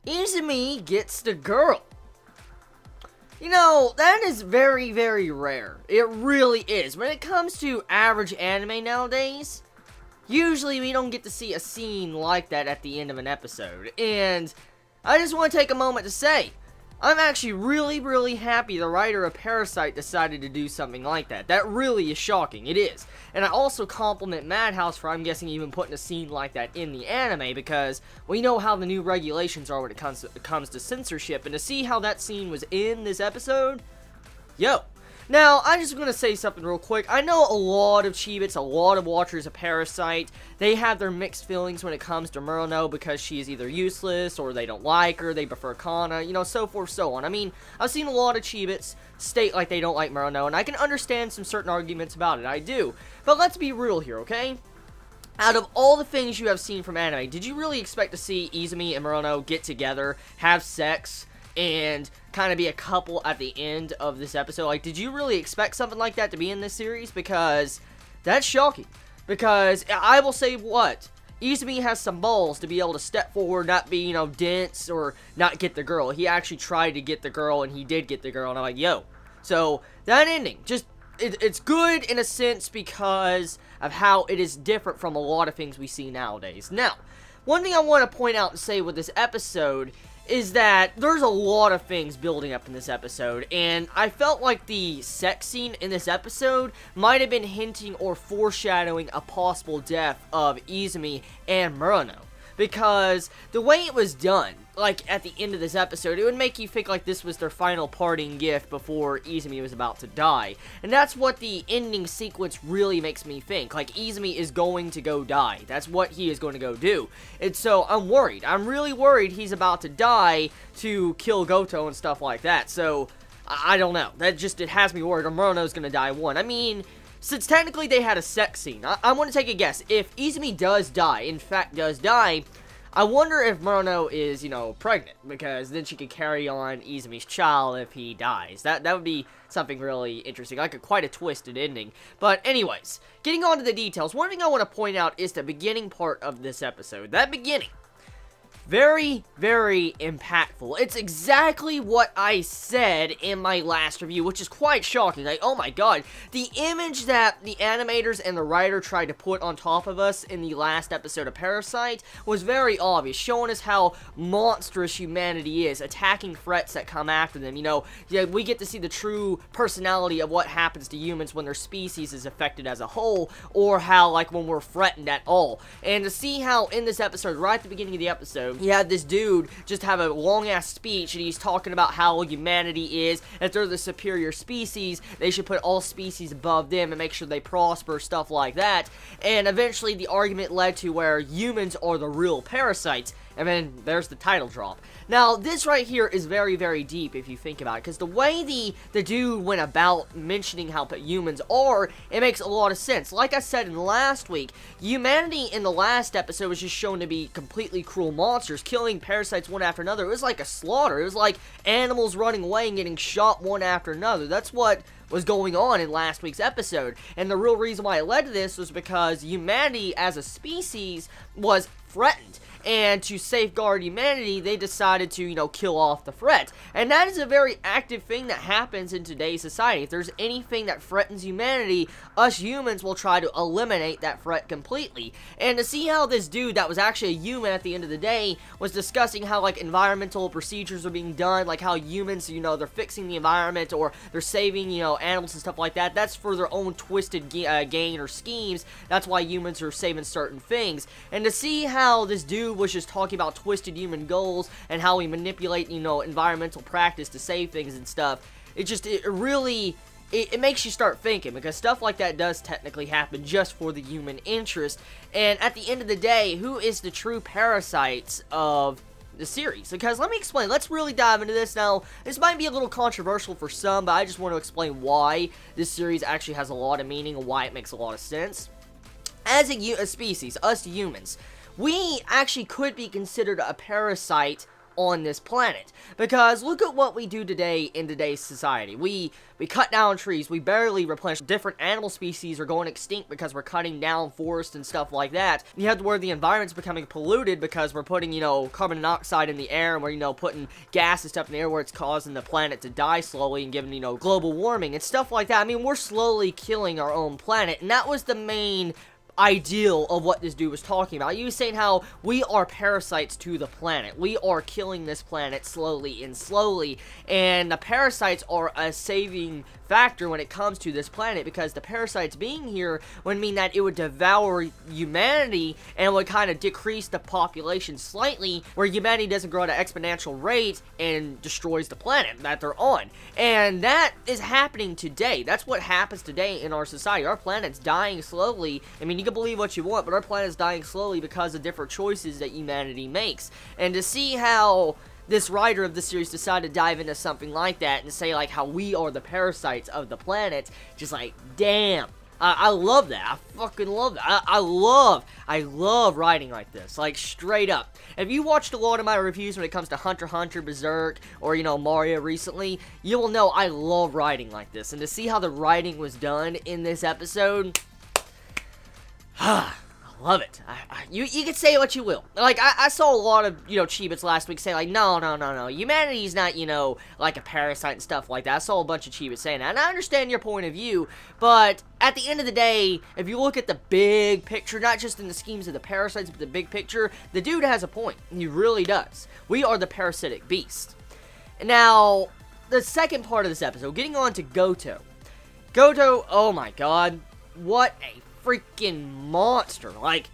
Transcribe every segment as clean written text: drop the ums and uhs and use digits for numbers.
Izumi gets the girl. You know, that is very, very rare. It really is. When it comes to average anime nowadays, usually we don't get to see a scene like that at the end of an episode. And I just want to take a moment to say, I'm actually really, really happy the writer of Parasyte decided to do something like that. That really is shocking. It is. And I also compliment Madhouse for, I'm guessing, even putting a scene like that in the anime, because we know how the new regulations are when it comes to censorship, and to see how that scene was in this episode, yo. Now, I'm just going to say something real quick. I know a lot of Chibits, a lot of watchers of Parasyte, they have their mixed feelings when it comes to Murano because she is either useless, or they don't like her, they prefer Kana, you know, so forth, so on. I mean, I've seen a lot of Chibits state like they don't like Murano, and I can understand some certain arguments about it, I do. But let's be real here, okay? Out of all the things you have seen from anime, did you really expect to see Izumi and Murano get together, have sex, and kind of be a couple at the end of this episode? Like, did you really expect something like that to be in this series? Because that's shocking. Because I will say what, Izumi has some balls to be able to step forward, not be, you know, dense, or not get the girl. He actually tried to get the girl, and he did get the girl, and I'm like, yo. So, that ending, just, it's good in a sense because of how it is different from a lot of things we see nowadays. Now, one thing I want to point out and say with this episode is that there's a lot of things building up in this episode, and I felt like the sex scene in this episode might have been hinting or foreshadowing a possible death of Izumi and Murano, because the way it was done, like at the end of this episode, it would make you think like this was their final parting gift before Izumi was about to die. And that's what the ending sequence really makes me think. Like, Izumi is going to go die. That's what he is going to go do. And so, I'm worried. I'm really worried he's about to die to kill Goto and stuff like that. So, I don't know. That just, it has me worried. Or Murano's going to die one. I mean, since technically they had a sex scene, I want to take a guess. If Izumi does die, in fact does die, I wonder if Murano is, you know, pregnant, because then she could carry on Izumi's child if he dies. That would be something really interesting, like quite a twisted ending. But anyways, getting on to the details, one thing I want to point out is the beginning part of this episode. That beginning, very, very impactful. It's exactly what I said in my last review, which is quite shocking. Like, oh my god, the image that the animators and the writer tried to put on top of us in the last episode of Parasyte was very obvious, showing us how monstrous humanity is, attacking threats that come after them. You know, yeah, we get to see the true personality of what happens to humans when their species is affected as a whole, or how, like, when we're threatened at all. And to see how in this episode, right at the beginning of the episode, he had this dude just have a long-ass speech, and he's talking about how humanity is, if they're the superior species, they should put all species above them and make sure they prosper, stuff like that. And eventually the argument led to where humans are the real parasites, and then there's the title drop. Now, this right here is very, very deep if you think about it, because the way the dude went about mentioning how humans are, it makes a lot of sense. Like I said in last week, humanity in the last episode was just shown to be completely cruel monsters, killing parasites one after another. It was like a slaughter. It was like animals running away and getting shot one after another. That's what was going on in last week's episode. And the real reason why it led to this was because humanity as a species was threatened. And to safeguard humanity, they decided to, you know, kill off the threat. And that is a very active thing that happens in today's society. If there's anything that threatens humanity, us humans will try to eliminate that threat completely. And to see how this dude that was actually a human at the end of the day was discussing how, like, environmental procedures are being done, like how humans, you know, they're fixing the environment, or they're saving, you know, animals and stuff like that. That's for their own twisted gain or schemes. That's why humans are saving certain things. And to see how this dude was just talking about twisted human goals and how we manipulate, you know, environmental practice to save things and stuff, it really makes you start thinking, because stuff like that does technically happen just for the human interest. And at the end of the day, who is the true parasites of the series? Because let me explain. Let's really dive into this now. This might be a little controversial for some, but I just want to explain why this series actually has a lot of meaning and why it makes a lot of sense. As a species, us humans, we actually could be considered a parasite on this planet. Because look at what we do today in today's society. We cut down trees, we barely replenish. Different animal species are going extinct because we're cutting down forests and stuff like that. You have to where the environment's becoming polluted because we're putting, you know, carbon monoxide in the air, and we're, you know, putting gas and stuff in the air where it's causing the planet to die slowly and giving, you know, global warming and stuff like that. I mean, we're slowly killing our own planet, and that was the main ideal of what this dude was talking about. He was saying how we are parasites to the planet. We are killing this planet slowly, and the parasites are a saving factor when it comes to this planet, because the parasites being here would mean that it would devour humanity and would kind of decrease the population slightly, where humanity doesn't grow at an exponential rate and destroys the planet that they're on. And that is happening today. That's what happens today in our society. Our planet's dying slowly. I mean, you can believe what you want, but our planet's dying slowly because of different choices that humanity makes. And to see how this writer of the series decided to dive into something like that and say, like, how we are the parasites of the planet, just like, damn. I love that. I fucking love that. I love writing like this. Like, straight up. If you watched a lot of my reviews when it comes to Hunter x Hunter, Berserk, or, you know, Mario recently, you will know I love writing like this. And to see how the writing was done in this episode, I love it. You can say what you will. Like, I saw a lot of, you know, Chibits last week say, like, no, humanity's not, you know, like a parasite and stuff like that. I saw a bunch of Chibits saying that, and I understand your point of view, but at the end of the day, if you look at the big picture, not just in the schemes of the parasites, but the big picture, the dude has a point. He really does. We are the parasitic beast. Now, the second part of this episode, getting on to Goto. Goto, oh my god, what a freaking monster. Like,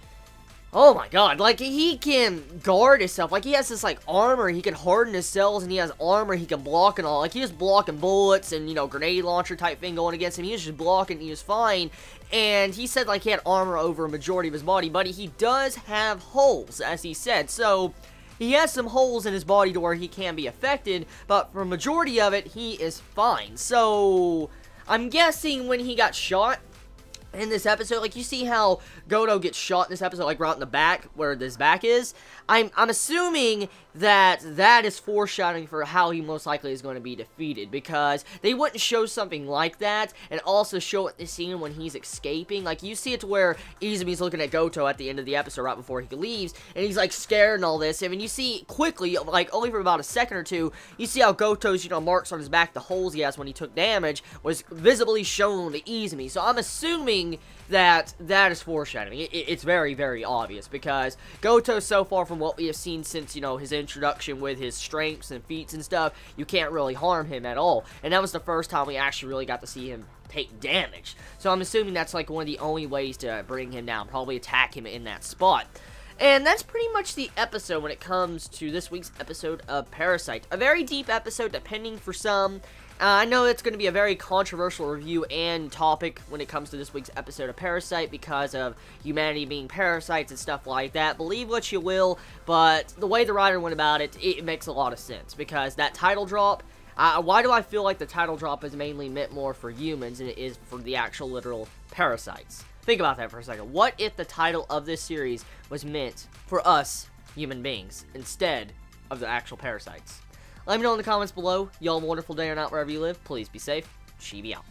oh my god, like, he can guard himself. Like, he has this, like, armor, he can harden his cells, and he has armor, he can block and all. Like, he was blocking bullets and, you know, grenade launcher type thing going against him. He was just blocking, he was fine. And he said, like, he had armor over a majority of his body, but he does have holes, as he said. So he has some holes in his body to where he can be affected, but for a majority of it, he is fine. So I'm guessing when he got shot in this episode, like, you see how Goto gets shot in this episode, like, right in the back, where his back is. I'm assuming that that is foreshadowing for how he most likely is going to be defeated, because they wouldn't show something like that and also show it in the scene when he's escaping. Like, you see it to where Izumi's looking at Goto at the end of the episode right before he leaves, and he's, like, scared and all this. I mean, you see quickly, like, only for about a second or two, you see how Goto's, you know, marks on his back, the holes he has when he took damage, was visibly shown to Izumi. So I'm assuming that that is foreshadowing. It's very, very obvious, because Goto, so far from what we have seen since, you know, his introduction with his strengths and feats and stuff, you can't really harm him at all. And that was the first time we actually really got to see him take damage. So I'm assuming that's, like, one of the only ways to bring him down, probably attack him in that spot. And that's pretty much the episode when it comes to this week's episode of Parasite. A very deep episode, depending for some. I know it's going to be a very controversial review and topic when it comes to this week's episode of Parasite because of humanity being parasites and stuff like that. Believe what you will, but the way the writer went about it, it makes a lot of sense, because that title drop, why do I feel like the title drop is mainly meant more for humans than it is for the actual literal parasites? Think about that for a second. What if the title of this series was meant for us human beings instead of the actual parasites? Let me know in the comments below. Y'all have a wonderful day or not wherever you live. Please be safe. Chibi out.